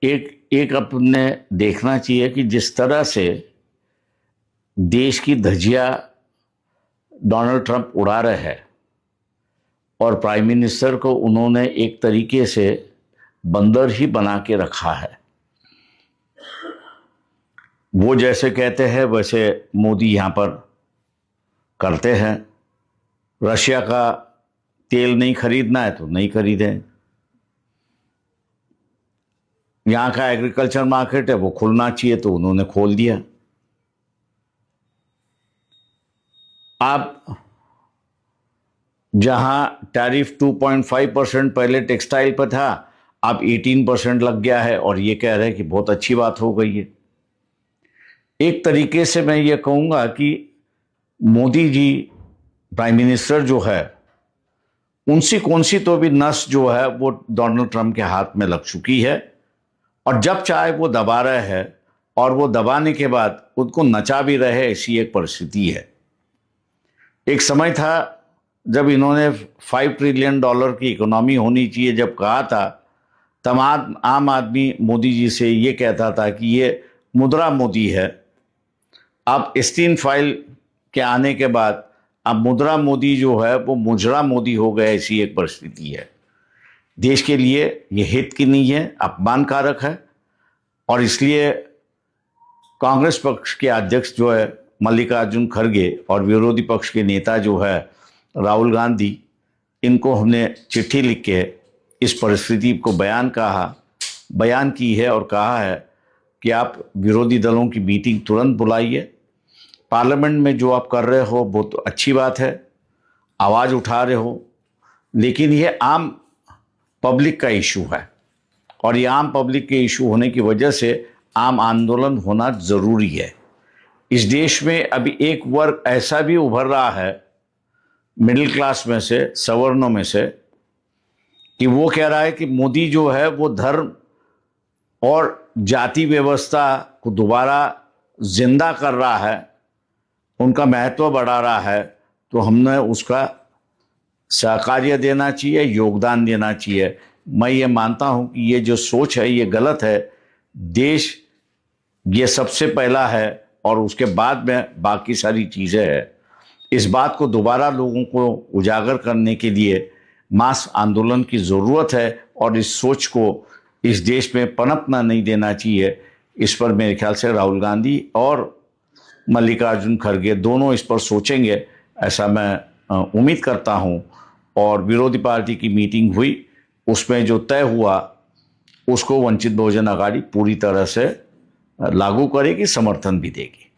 एक एक अपने देखना चाहिए कि जिस तरह से देश की धज्जियां डोनाल्ड ट्रंप उड़ा रहे हैं और प्राइम मिनिस्टर को उन्होंने एक तरीके से बंदर ही बना के रखा है। वो जैसे कहते हैं वैसे मोदी यहां पर करते हैं। रशिया का तेल नहीं खरीदना है तो नहीं खरीदें। यहां का एग्रीकल्चर मार्केट है वो खुलना चाहिए तो उन्होंने खोल दिया। आप जहां टैरिफ 2.5% पहले टेक्सटाइल पर था, अब 18% लग गया है और ये कह रहे हैं कि बहुत अच्छी बात हो गई है। एक तरीके से मैं ये कहूंगा कि मोदी जी प्राइम मिनिस्टर जो है उनसी कौन सी तो भी नस जो है वो डोनाल्ड ट्रंप के हाथ में लग चुकी है और जब चाहे वो दबा रहे हैं और वो दबाने के बाद उनको नचा भी रहे, ऐसी एक परिस्थिति है। एक समय था जब इन्होंने $5 ट्रिलियन की इकोनॉमी होनी चाहिए जब कहा था, तमाम आम आदमी मोदी जी से ये कहता था कि ये मुद्रा मोदी है। अब स्टीन फाइल के आने के बाद अब मुद्रा मोदी जो है वो मुजरा मोदी हो गए, ऐसी एक परिस्थिति है। देश के लिए ये हित की नहीं है, अपमानकारक है और इसलिए कांग्रेस पक्ष के अध्यक्ष जो है मल्लिकार्जुन खड़गे और विरोधी पक्ष के नेता जो है राहुल गांधी, इनको हमने चिट्ठी लिख के इस परिस्थिति को बयान की है और कहा है कि आप विरोधी दलों की मीटिंग तुरंत बुलाइए। पार्लियामेंट में जो आप कर रहे हो बहुत अच्छी बात है, आवाज़ उठा रहे हो, लेकिन ये आम पब्लिक का इशू है और ये आम पब्लिक के इशू होने की वजह से आम आंदोलन होना ज़रूरी है। इस देश में अभी एक वर्ग ऐसा भी उभर रहा है मिडिल क्लास में से, सवर्णों में से, कि वो कह रहा है कि मोदी जो है वो धर्म और जाति व्यवस्था को दोबारा जिंदा कर रहा है, उनका महत्व बढ़ा रहा है, तो हमने उसका सहकार्य देना चाहिए, योगदान देना चाहिए। मैं ये मानता हूँ कि ये जो सोच है ये गलत है। देश ये सबसे पहला है और उसके बाद में बाकी सारी चीज़ें हैं। इस बात को दोबारा लोगों को उजागर करने के लिए मास आंदोलन की ज़रूरत है और इस सोच को इस देश में पनपना नहीं देना चाहिए। इस पर मेरे ख्याल से राहुल गांधी और मल्लिकार्जुन खड़गे दोनों इस पर सोचेंगे, ऐसा मैं उम्मीद करता हूं। और विरोधी पार्टी की मीटिंग हुई, उसमें जो तय हुआ उसको वंचित बहुजन आघाड़ी पूरी तरह से लागू करेगी, समर्थन भी देगी।